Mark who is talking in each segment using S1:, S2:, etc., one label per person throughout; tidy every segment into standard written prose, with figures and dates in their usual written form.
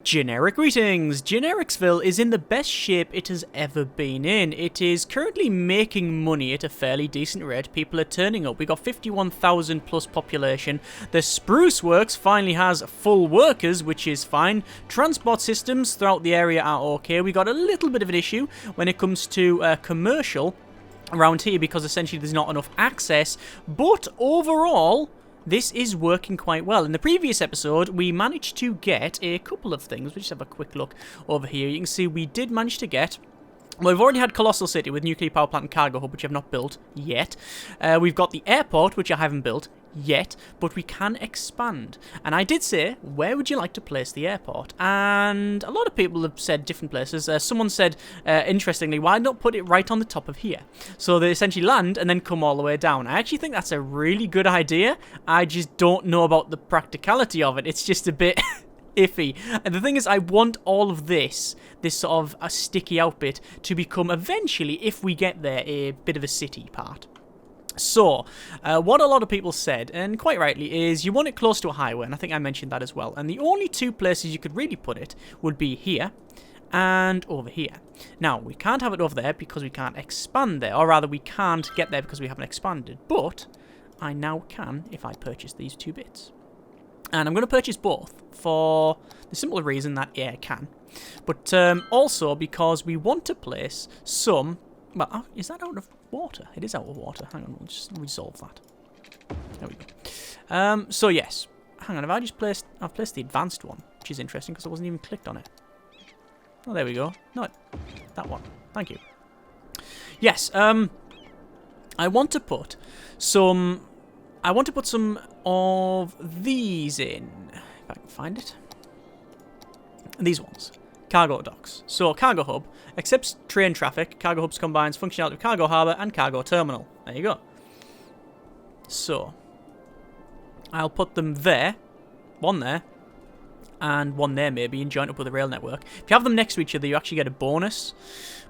S1: Generic greetings! Genericsville is in the best shape it has ever been in. It is currently making money at a fairly decent rate. People are turning up. We got 51,000 plus population. The Spruce Works finally has full workers, which is fine. Transport systems throughout the area are okay. We got a little bit of an issue when it comes to commercial around here because essentially there's not enough access. But overall, this is working quite well. In the previous episode, we managed to get a couple of things. We'll just have a quick look over here. You can see we did manage to get... Well, we've already had Colossal City with Nuclear Power Plant and Cargo Hub, which I've not built yet. We've got the airport, which I haven't built yet, but we can expand. And I did say, where would you like to place the airport? And a lot of people have said different places. Someone said, interestingly, why not put it right on the top of here? So they essentially land and then come all the way down. I actually think that's a really good idea. I just don't know about the practicality of it. It's just a bit iffy. And the thing is, I want all of this sort of a sticky out bit to become eventually, if we get there, a bit of a city part. So, what a lot of people said, and quite rightly, is you want it close to a highway, and I think I mentioned that as well. And the only two places you could really put it would be here and over here. Now, we can't have it over there because we can't expand there, or rather, we can't get there because we haven't expanded. But I now can if I purchase these two bits. And I'm going to purchase both for the simple reason that, yeah, I can. But also because we want to place some... Well, is that out of water? It is out of water. Hang on, we'll just resolve that. There we go. So yes. Hang on, have I just placed... I've placed the advanced one, which is interesting because I wasn't even clicked on it. Oh, there we go. No, that one. Thank you. Yes, I want to put some... I want to put some of these in. If I can find it. These ones. Cargo docks. So, Cargo Hub accepts train traffic. Cargo Hubs combines functionality of Cargo Harbour and Cargo Terminal. There you go. So, I'll put them there. One there. And one there maybe, and join up with the rail network. If you have them next to each other, you actually get a bonus.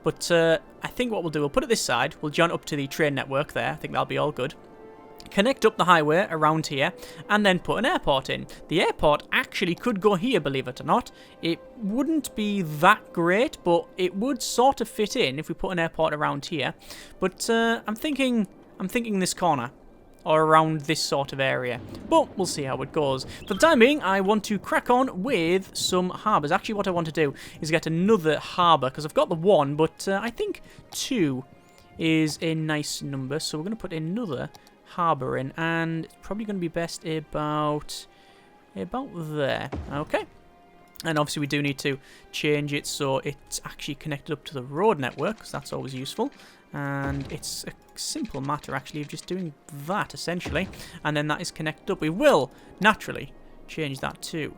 S1: But I think what we'll do, we'll put it this side. We'll join up to the train network there. I think that'll be all good. Connect up the highway around here, and then put an airport in. The airport actually could go here, believe it or not. It wouldn't be that great, but it would sort of fit in if we put an airport around here. But I'm thinking this corner, or around this sort of area. But we'll see how it goes. For the time being, I want to crack on with some harbours. Actually, what I want to do is get another harbour, because I've got the one, but I think two is a nice number. So we're going to put another harbour in, and it's probably going to be best about there. Okay. And obviously we do need to change it so it's actually connected up to the road network, because that's always useful. And it's a simple matter actually of just doing that essentially, and then that is connected up. We will naturally change that to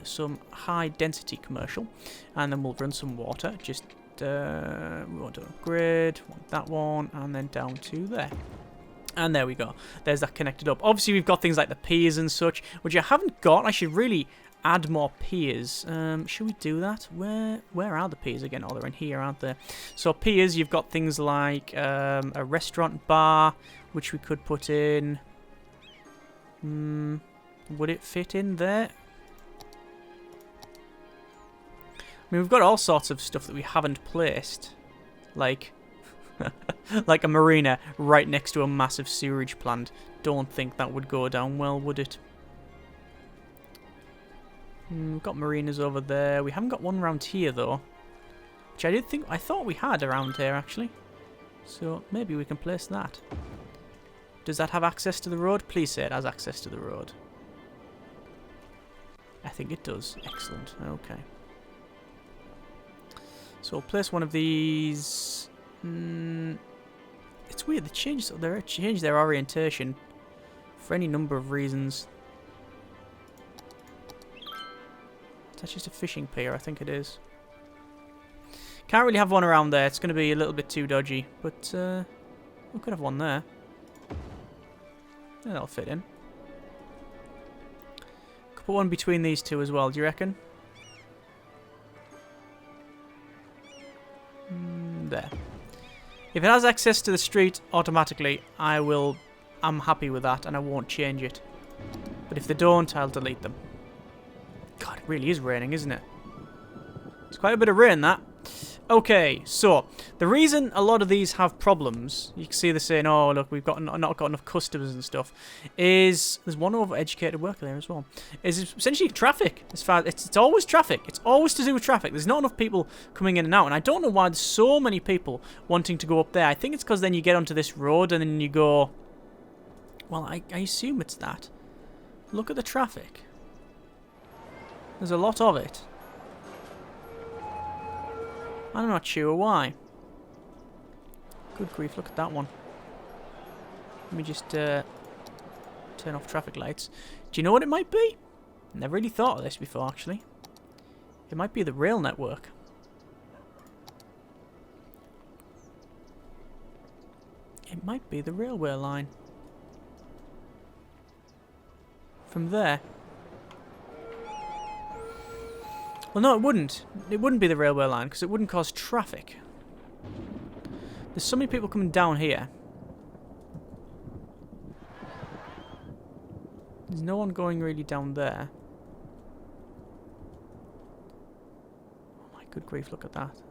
S1: some high density commercial, and then we'll run some water. Just we want to upgrade, want that one, and then down to there. And there we go. There's that connected up. Obviously, we've got things like the piers and such, which I haven't got. I should really add more piers. Should we do that? Where are the piers again? Oh, they're in here, aren't they? So piers, you've got things like a restaurant bar, which we could put in. Would it fit in there? I mean, we've got all sorts of stuff that we haven't placed. Like... like a marina right next to a massive sewerage plant. Don't think that would go down well, would it? We've got marinas over there. We haven't got one around here though, which I thought we had around here actually. So maybe we can place that. Does that have access to the road? Please say it has access to the road. I think it does. Excellent. Okay. So we'll place one of these. It's weird. They changed their orientation for any number of reasons. That's just a fishing pier, I think it is. Can't really have one around there. It's going to be a little bit too dodgy, but we could have one there. Yeah, that'll fit in. Could put one between these two as well. Do you reckon? There. If it has access to the street automatically, I'm happy with that and I won't change it. But if they don't, I'll delete them. God, really is raining, isn't it? It's quite a bit of rain, that. Okay, so the reason a lot of these have problems, you can see they're saying, oh, look, we've not got enough customers and stuff, is there's one overeducated worker there as well, is essentially traffic. As far it's always traffic. It's always to do with traffic. There's not enough people coming in and out, and I don't know why there's so many people wanting to go up there. I think it's because then you get onto this road and then you go, well, I assume it's that. Look at the traffic. There's a lot of it. I'm not sure why. Good grief, look at that one. Let me just turn off traffic lights. Do you know what it might be? Never really thought of this before, actually. It might be the rail network. It might be the railway line. From there. Well, no, it wouldn't. It wouldn't be the railway line because it wouldn't cause traffic. There's so many people coming down here. There's no one going really down there. Oh my good grief, look at that.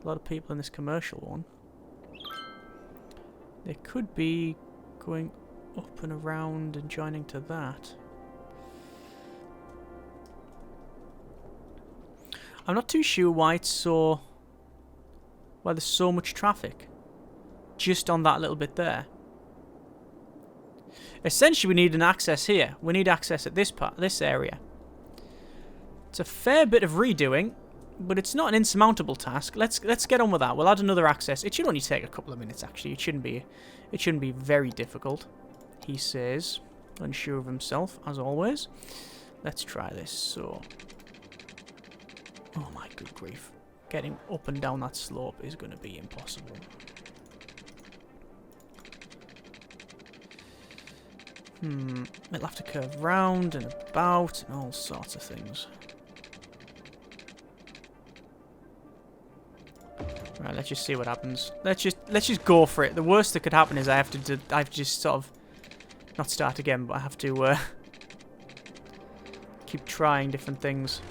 S1: A lot of people in this commercial one. They could be going up and around and joining to that. I'm not too sure why there's so much traffic just on that little bit there. Essentially, we need an access here. We need access at this area. It's a fair bit of redoing, but it's not an insurmountable task. Let's get on with that. We'll add another access. It should only take a couple of minutes, actually. It shouldn't be very difficult. He says, unsure of himself as always. Let's try this. So. Oh my good grief. Getting up and down that slope is going to be impossible. It'll have to curve round and about and all sorts of things. Right, let's just see what happens. Let's just go for it. The worst that could happen is I have to just sort of not start again, but I have to keep trying different things.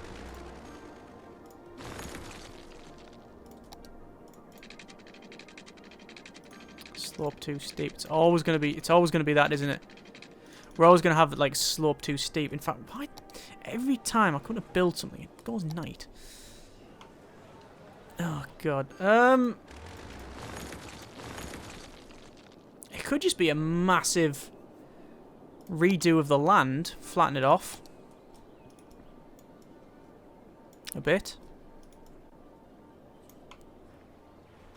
S1: Slope too steep. It's always gonna be that, isn't it? We're always gonna have like slope too steep. In fact, why every time I come to build something, it goes night. Oh god. It could just be a massive redo of the land, flatten it off a bit.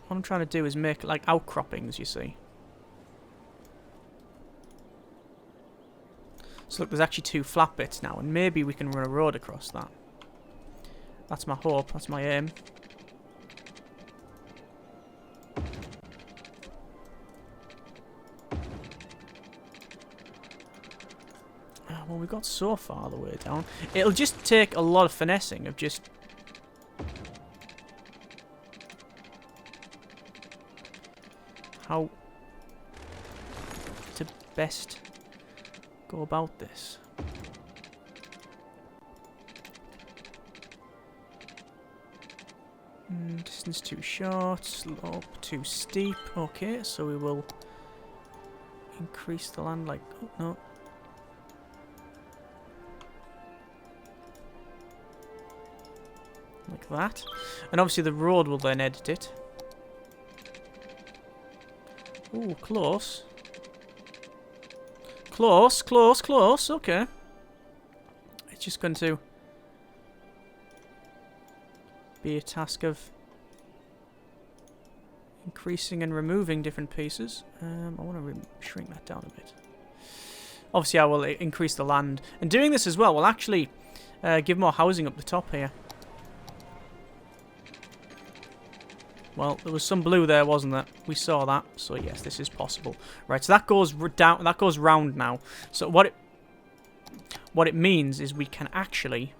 S1: What I'm trying to do is make like outcroppings, you see. So look, there's actually two flat bits now, and maybe we can run a road across that. That's my hope, that's my aim. Well, we got so far the way down. It'll just take a lot of finessing of just... how to best go about this. Distance too short, slope too steep. Okay, so we will increase the land like... oh, no. Like that. And obviously the road will then edit it. Ooh, close. Close, close, close. Okay. It's just going to be a task of increasing and removing different pieces. I want to shrink that down a bit. Obviously, I will increase the land. And doing this as well will actually give more housing up the top here. Well, there was some blue there, wasn't there? We saw that. So yes, this is possible. Right, so that goes down. That goes round now. So what it means is we can actually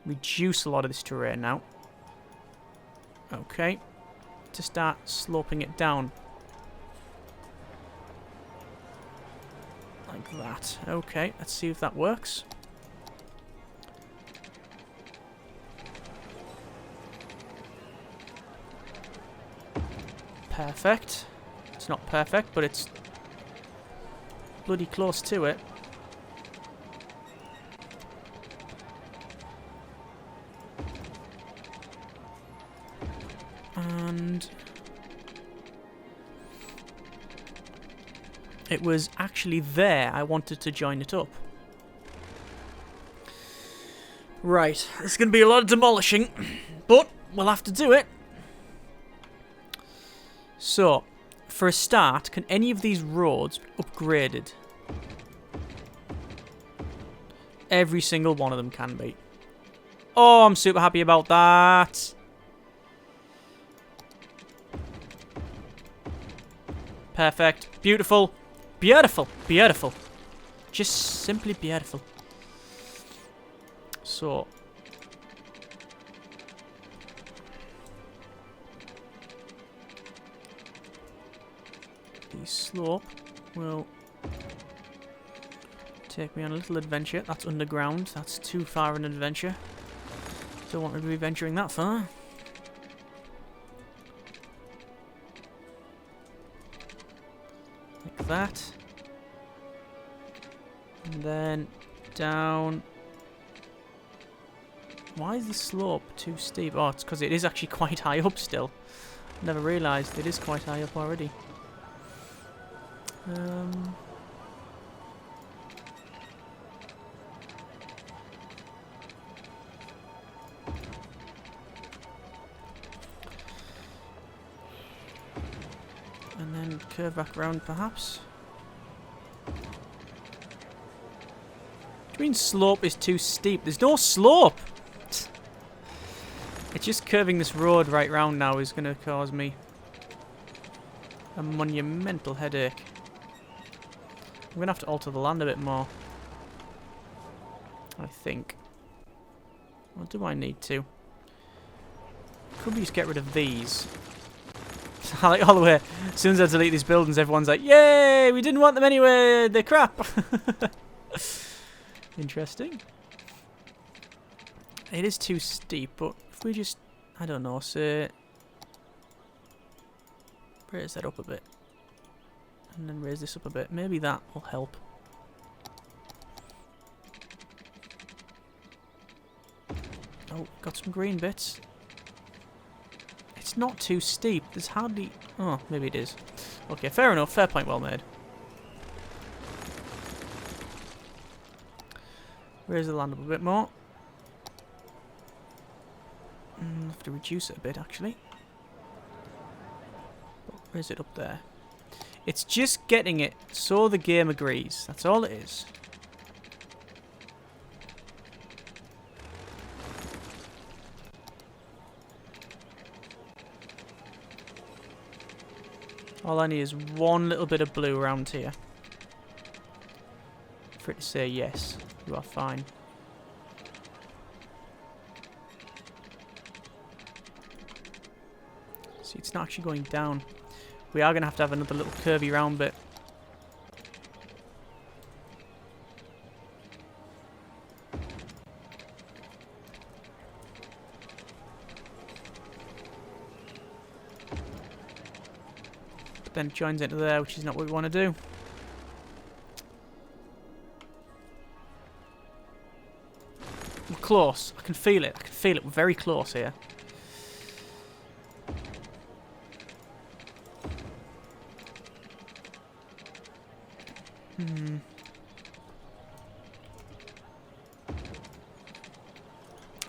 S1: reduce a lot of this terrain now. Okay, to start sloping it down like that. Okay, let's see if that works. Perfect. It's not perfect, but it's bloody close to it. And it was actually there I wanted to join it up. Right, it's going to be a lot of demolishing, but we'll have to do it. So, for a start, can any of these roads be upgraded? Every single one of them can be. Oh, I'm super happy about that. Perfect. Beautiful. Beautiful. Beautiful. Just simply beautiful. So. The slope will take me on a little adventure. That's underground. That's too far an adventure. Don't want to be venturing that far. Like that. And then down. Why is the slope too steep? Oh, it's because it is actually quite high up still. Never realised it is quite high up already. And then curve back around, perhaps. Do you mean slope is too steep? There's no slope! It's just curving this road right round now is going to cause me a monumental headache. I'm going to have to alter the land a bit more. I think. Or do I need to? Could we just get rid of these? I like all the way. As soon as I delete these buildings, everyone's like, "Yay! We didn't want them anyway. They're crap." Interesting. It is too steep, but if we just, I don't know, say, raise that up a bit, and then raise this up a bit. Maybe that will help. Oh, got some green bits. It's not too steep. There's hardly... Oh, maybe it is. Okay, fair enough. Fair point well made. Raise the land up a bit more. Have to reduce it a bit, actually. Raise it up there. It's just getting it so the game agrees. That's all it is. All I need is one little bit of blue around here for it to say yes, you are fine. See, it's not actually going down. We are going to have another little curvy round bit. But then it joins into there, which is not what we want to do. We're close. I can feel it. I can feel it. We're very close here.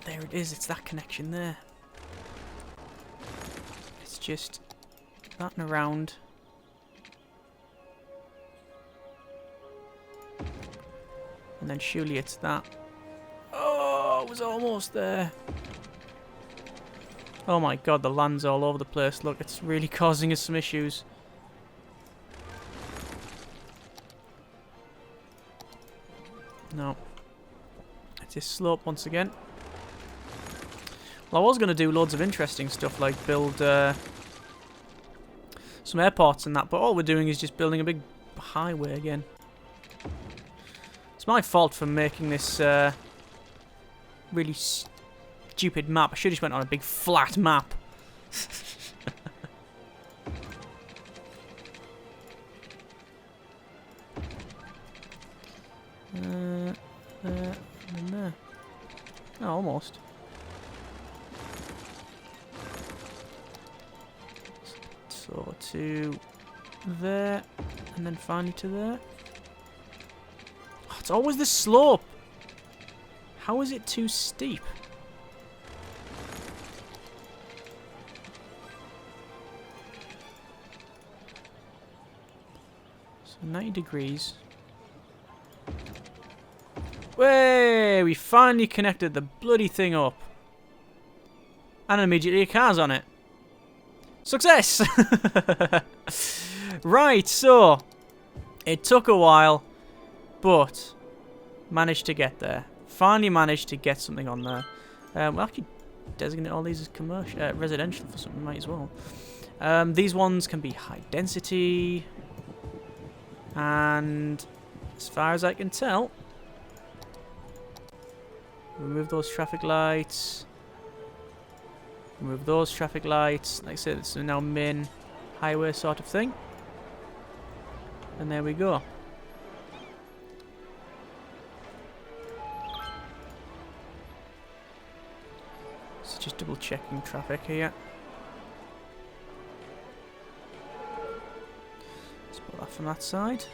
S1: There it is, it's that connection there. It's just that and around. And then surely it's that. Oh, it was almost there. Oh my god, the land's all over the place. Look, it's really causing us some issues. No. It's this slope once again. Well, I was going to do loads of interesting stuff, like build some airports and that, but all we're doing is just building a big highway again. It's my fault for making this really stupid map. I should have just went on a big flat map. There, and then there. Oh, almost. So to there, and then finally to there. Oh, it's always the slope. How is it too steep? So 90 degrees. Way! We finally connected the bloody thing up. And immediately a car's on it. Success! Right, so it took a while, but managed to get there. Finally managed to get something on there. We'll actually designate all these as commercial, residential for something, might as well. These ones can be high density, and as far as I can tell, remove those traffic lights. Remove those traffic lights. Like I said, it's now main highway sort of thing. And there we go. So just double checking traffic here. Let's put that from that side.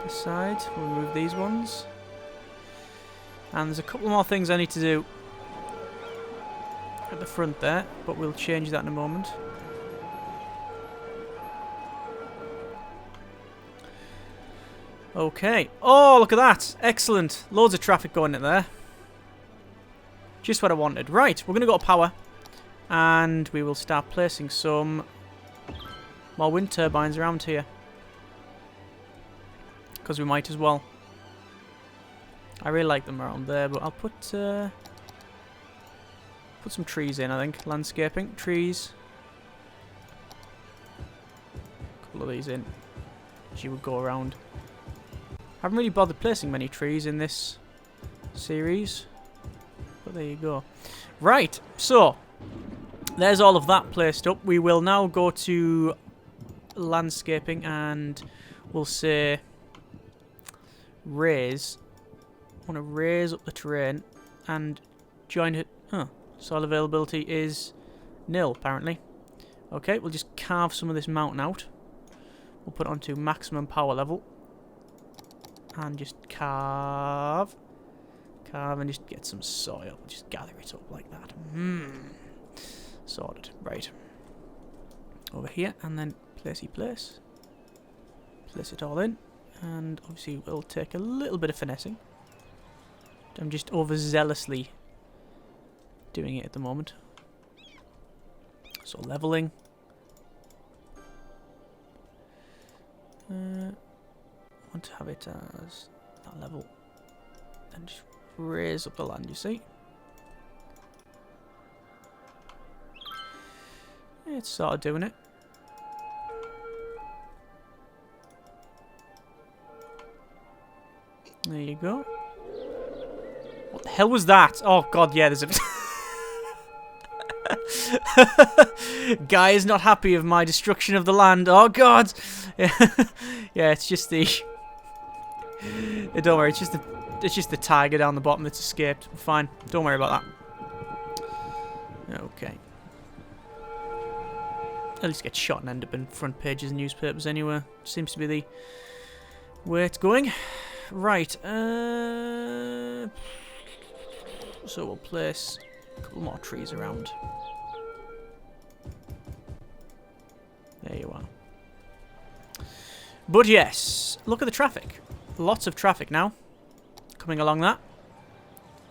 S1: This side, we'll remove these ones. And there's a couple more things I need to do at the front there, but we'll change that in a moment. Okay. Oh, look at that. Excellent. Loads of traffic going in there. Just what I wanted. Right, we're going to go to power. And we will start placing some more wind turbines around here. Because we might as well. I really like them around there, but I'll put some trees in, I think. Landscaping. Trees. A couple of these in. As you would go around. I haven't really bothered placing many trees in this series. But there you go. Right, so there's all of that placed up. We will now go to landscaping and we'll say raise. I want to raise up the terrain and join it. Huh. Soil availability is nil, apparently. Okay, we'll just carve some of this mountain out. We'll put it onto maximum power level. And just carve. Carve and just get some soil. Just gather it up like that. Sorted. Right. Over here and then placey place. Place it all in. And obviously we'll take a little bit of finessing. I'm just overzealously doing it at the moment. So leveling. Want to have it as that level. And just raise up the land, you see. It's sort of doing it. There you go. What the hell was that? Oh god, yeah, there's a... Guy is not happy of my destruction of the land. Oh god! Yeah, it's just the... Don't worry, it's just the tiger down the bottom that's escaped. Fine, don't worry about that. Okay. At least get shot and end up in front pages of newspapers anyway. Seems to be the way it's going. Right. So we'll place a couple more trees around. There you are. But yes, look at the traffic. Lots of traffic now coming along that,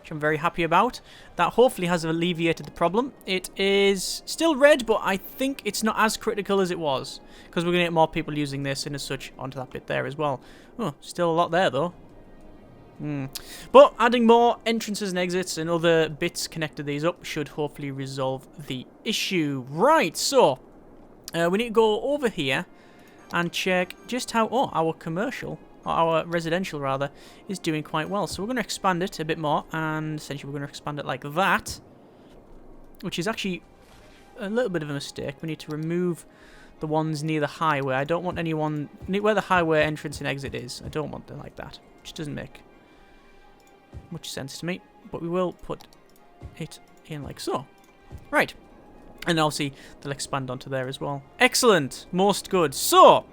S1: which I'm very happy about. That hopefully has alleviated the problem. It is still red, but I think it's not as critical as it was, because we're going to get more people using this and as such onto that bit there as well. Oh, still a lot there though. But adding more entrances and exits and other bits connected these up should hopefully resolve the issue. Right, so we need to go over here and check just how our commercial, or our residential rather, is doing quite well. So we're going to expand it a bit more, and essentially we're going to expand it like that, which is actually a little bit of a mistake. We need to remove the ones near the highway. I don't want anyone where the highway entrance and exit is. I don't want them like that. which doesn't make much sense to me, but we will put it in like so. Right. And obviously, they'll expand onto there as well. Excellent. Most good. So,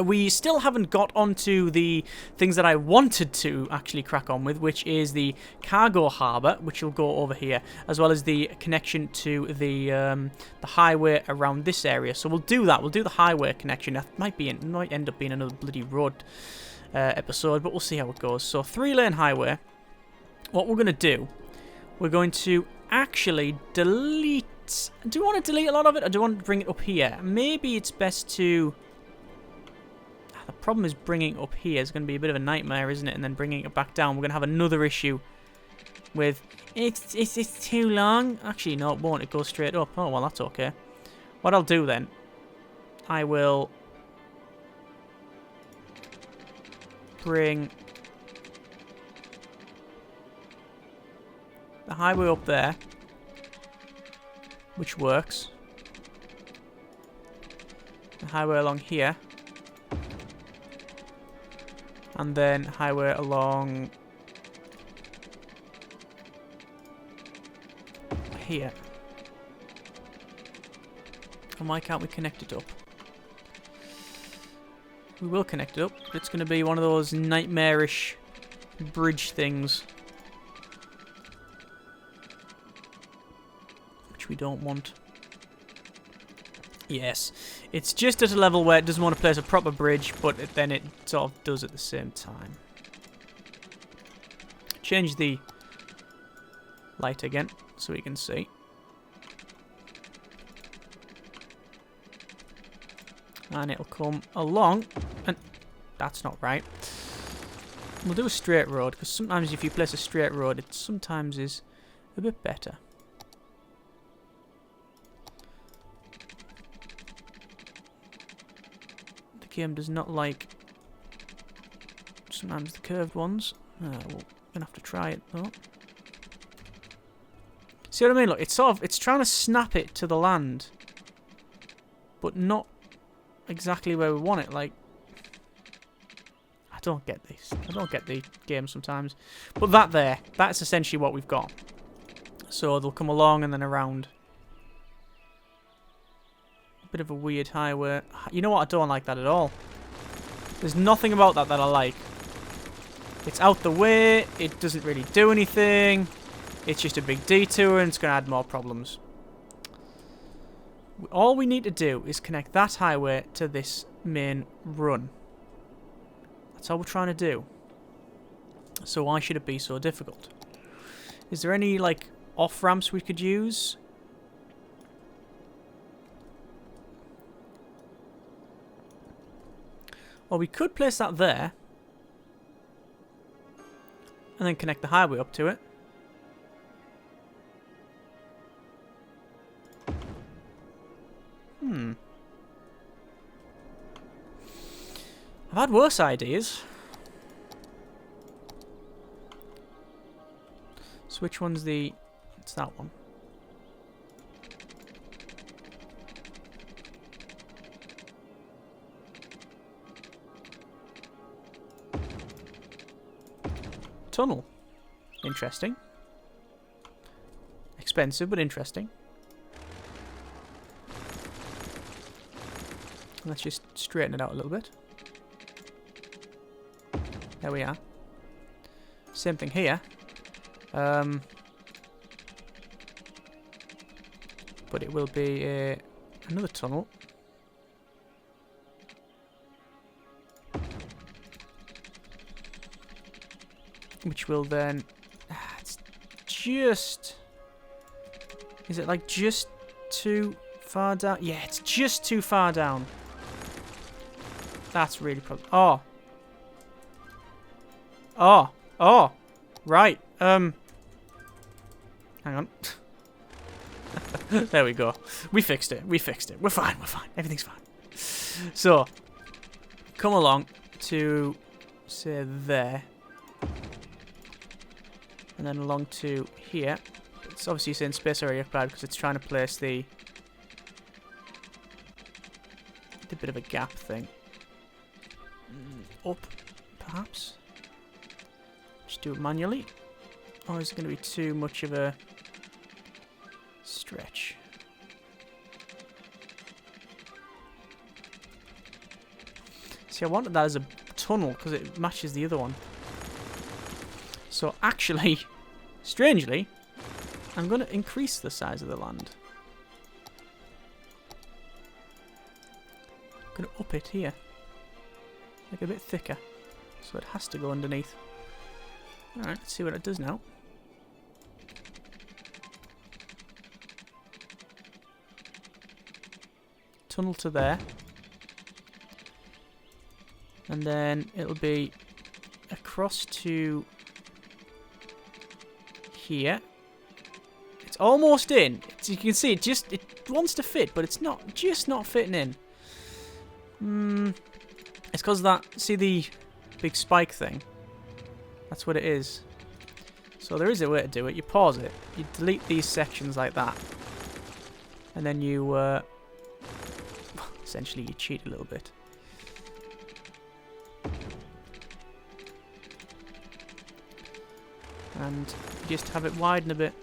S1: we still haven't got onto the things that I wanted to actually crack on with, which is the cargo harbour, which will go over here, as well as the connection to the highway around this area. So we'll do that. We'll do the highway connection. That might end up being another bloody road episode, but we'll see how it goes. So 3-lane highway. What we're going to do, we're going to actually delete... Do you want to delete a lot of it, or do you want to bring it up here? Maybe it's best to... The problem is bringing it up here is going to be a bit of a nightmare, isn't it? And then bringing it back down, we're going to have another issue with... It's too long. Actually, no, it won't. It goes straight up. Oh, well, that's okay. What I'll do then, I will bring the highway up there, which works. The highway along here. And then highway along here. And why can't we connect it up? We will connect it up, but it's going to be one of those nightmarish bridge things. Which we don't want. Yes, it's just at a level where it doesn't want to place a proper bridge, but then it sort of does at the same time. Change the light again so we can see. And it'll come along, and that's not right. We'll do a straight road, because sometimes if you place a straight road, it sometimes is a bit better. Game does not like sometimes the curved ones. We're gonna have to try it though. See what I mean? Look, it's trying to snap it to the land, but not exactly where we want it. Like, I don't get this. I don't get the game sometimes. But that's essentially what we've got. So they'll come along and then around. Bit of a weird highway. You know what? I don't like that at all. There's nothing about that I like. It's out the way. It doesn't really do anything. It's just a big detour and it's going to add more problems. All we need to do is connect that highway to this main run. That's all we're trying to do. So why should it be so difficult? Is there any, like, off-ramps we could use? Well, we could place that there. And then connect the highway up to it. I've had worse ideas. So which one's the... It's that one. Tunnel. Interesting. Expensive, but interesting. Let's just straighten it out a little bit. There we are. Same thing here. But it will be another tunnel. Which will then... it's just... Is it like just too far down? Yeah, it's just too far down. That's really probably... Oh. Oh. Oh. Right. Hang on. There we go. We fixed it. We fixed it. We're fine. We're fine. Everything's fine. So, come along to, say, there. And then along to here. It's obviously saying space area occupied because it's trying to place the bit of a gap thing. Up, perhaps? do it manually. Or is it going to be too much of a stretch? See, I wanted that as a tunnel because it matches the other one. So actually, strangely, I'm going to increase the size of the land. I'm going to up it here. Make it a bit thicker. So it has to go underneath. Alright, let's see what it does now. Tunnel to there. And then it'll be across to here. It's almost in. You can see it wants to fit, but it's just not fitting in. It's because of that, see the big spike thing? That's what it is. So there is a way to do it. You pause it. You delete these sections like that. And then you, essentially you cheat a little bit. And just have it widen a bit.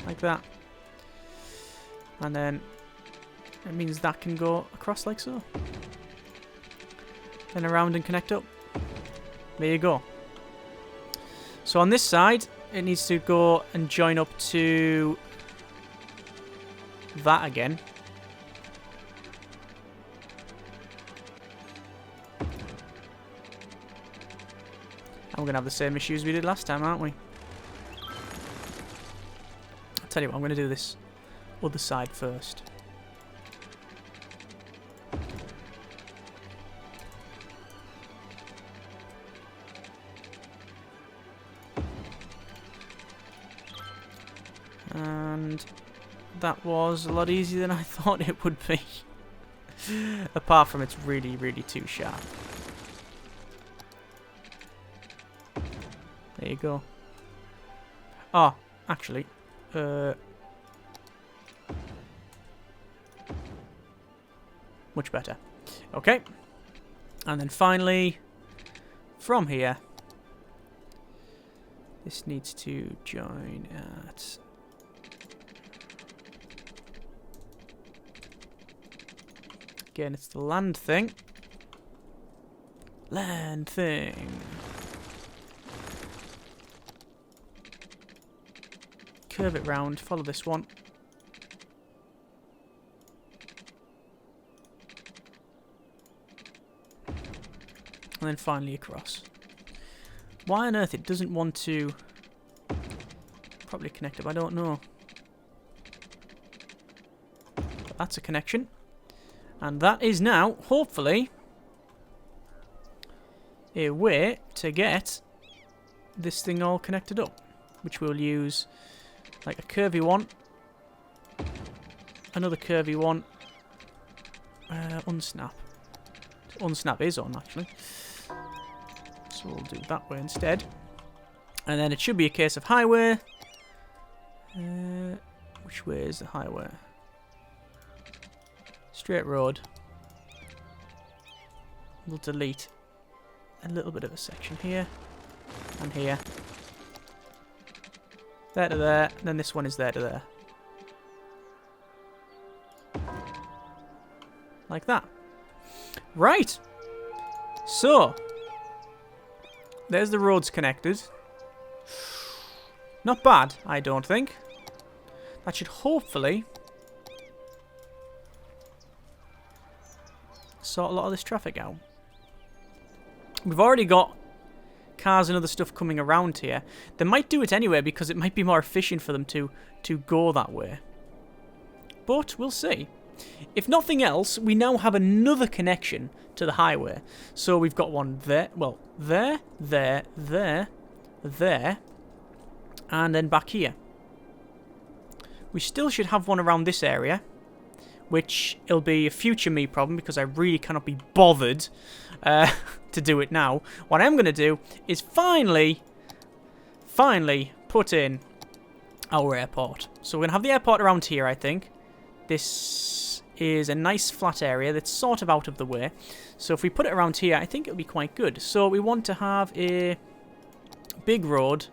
S1: Like that. And then it means that can go across like so. Then around and connect up. There you go. So on this side, it needs to go and join up to that again. And we're going to have the same issues we did last time, aren't we? I'll tell you what, I'm going to do this other side first. And that was a lot easier than I thought it would be. Apart from it's really, really too sharp. There you go. Oh, actually, much better. Okay. And then finally, from here, this needs to join at... Again, it's the land thing. Land thing. Curve it round, follow this one. And then finally across. Why on earth it doesn't want to probably connect up, I don't know. But that's a connection. And that is now, hopefully, a way to get this thing all connected up. Which we'll use like a curvy one. Another curvy one. Unsnap. Unsnap is on, actually. So we'll do it that way instead. And then it should be a case of highway. Which way is the highway? Straight road. We'll delete a little bit of a section here. And here. There to there. And then this one is there to there. Like that. Right. So. There's the roads connected. Not bad, I don't think. That should hopefully sort a lot of this traffic out. We've already got cars and other stuff coming around here. They might do it anyway because it might be more efficient for them to go that way. But we'll see. If nothing else, we now have another connection to the highway. So we've got one there, well, there, and then back here. We still should have one around this area, which it'll be a future me problem because I really cannot be bothered to do it now. What I'm going to do is finally put in our airport. So we're going to have the airport around here, I think. This is a nice flat area that's sort of out of the way. So if we put it around here, I think it'll be quite good. So we want to have a big road,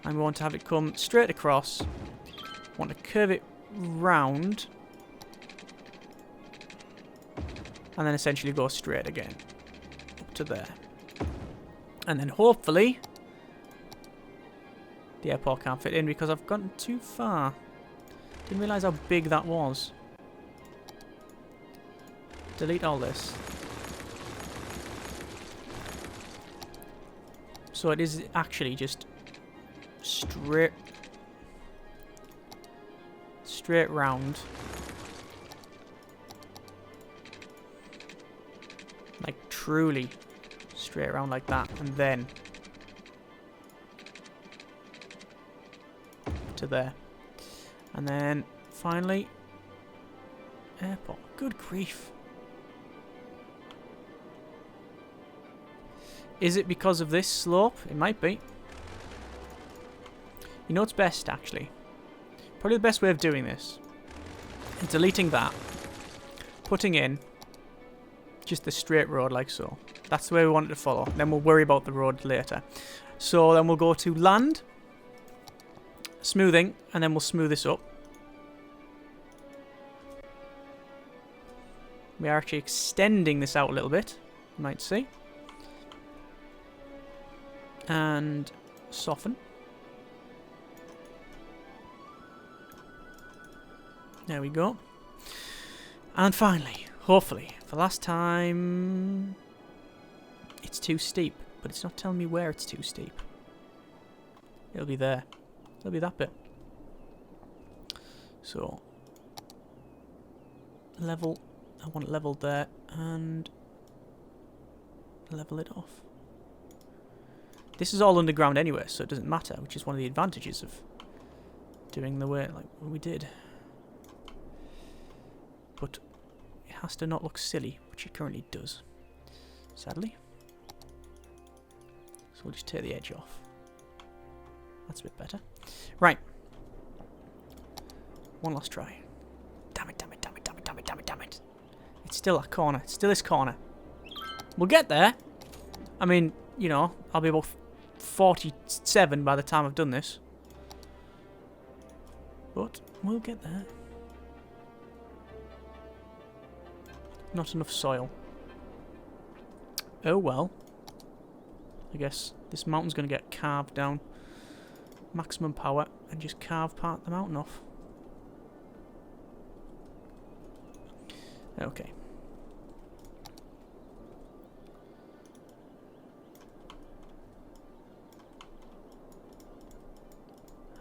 S1: and we want to have it come straight across. Want to curve it round, and then essentially go straight again up to there. And then hopefully the airport can't fit in because I've gone too far. Didn't realise how big that was. Delete all this. So it is actually just straight round. Like truly straight around like that, and then to there. And then finally airport. Good grief. Is it because of this slope? It might be. You know what's best, actually? Probably the best way of doing this is deleting that, putting in just the straight road like so. That's the way we want it to follow. Then we'll worry about the road later. So then we'll go to land, smoothing, and then we'll smooth this up. We are actually extending this out a little bit, you might see. And soften. There we go. And finally, hopefully, for last time, it's too steep, but it's not telling me where it's too steep. It'll be there. It'll be that bit. So, level, I want it leveled there, and level it off. This is all underground anyway, so it doesn't matter, which is one of the advantages of doing the way like what we did. But it has to not look silly, which it currently does, sadly. So we'll just tear the edge off. That's a bit better. Right. One last try. Damn it, damn it, damn it, damn it, damn it, damn it, damn it. It's still that corner. It's still this corner. We'll get there. I mean, you know, I'll be about 47 by the time I've done this. But we'll get there. Not enough soil. Oh well. I guess this mountain's going to get carved down. Maximum power and just carve part of the mountain off. Okay.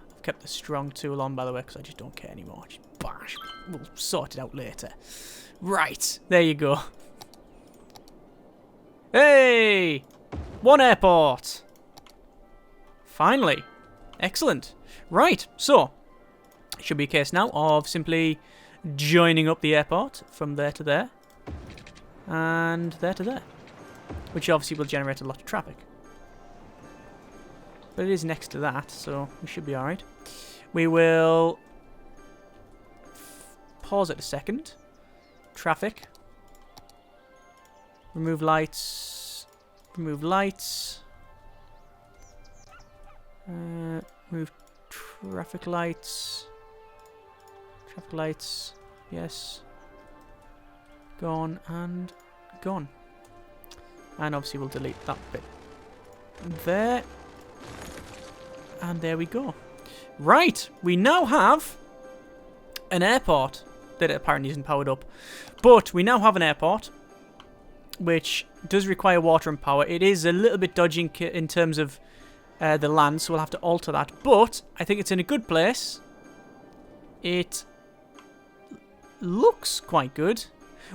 S1: I've kept the strong tool on, by the way, because I just don't care anymore. Just bash. We'll sort it out later. Right, there you go. Hey! One airport! Finally. Excellent. Right, so, it should be a case now of simply joining up the airport from there to there. And there to there. Which obviously will generate a lot of traffic. But it is next to that, so we should be alright. We will pause it a second. Traffic. Remove lights. Remove lights. Remove traffic lights. Traffic lights. Yes. Gone and gone. And obviously we'll delete that bit. There. And there we go. Right. We now have an airport that apparently isn't powered up. But we now have an airport which does require water and power. It is a little bit dodgy in terms of the land, so we'll have to alter that. But I think it's in a good place. It looks quite good.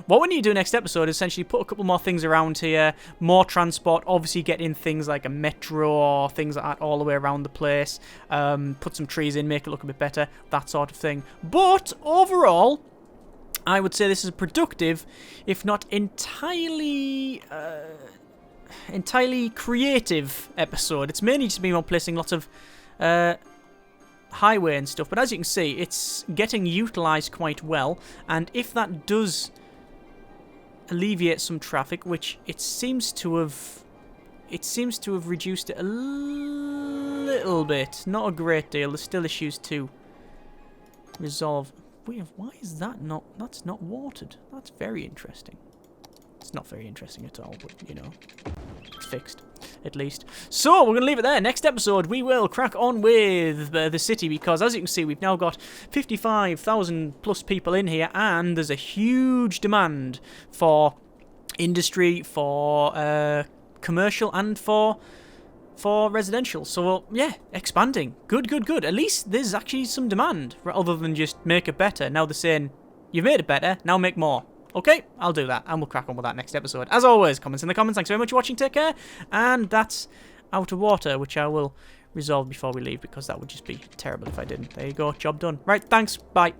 S1: What we need to do next episode is essentially put a couple more things around here, more transport, obviously get in things like a metro or things like that all the way around the place, put some trees in, make it look a bit better, that sort of thing. But overall, I would say this is a productive, if not entirely creative episode. It's mainly just been about placing lots of highway and stuff, but as you can see, it's getting utilised quite well, and if that does alleviate some traffic, which it seems to have reduced it a little bit, not a great deal, there's still issues to resolve. Why is that not, that's not watered? That's very interesting. It's not very interesting at all, but, you know, it's fixed, at least. So, we're going to leave it there. Next episode, we will crack on with the city, because, as you can see, we've now got 55,000 plus people in here, and there's a huge demand for industry, for commercial, and for residential. So, yeah, expanding. Good, good, good. At least there's actually some demand, other than just make it better. Now they're saying, you've made it better, now make more. Okay, I'll do that, and we'll crack on with that next episode. As always, comments in the comments. Thanks very much for watching. Take care. And that's out of water, which I will resolve before we leave, because that would just be terrible if I didn't. There you go. Job done. Right, thanks. Bye.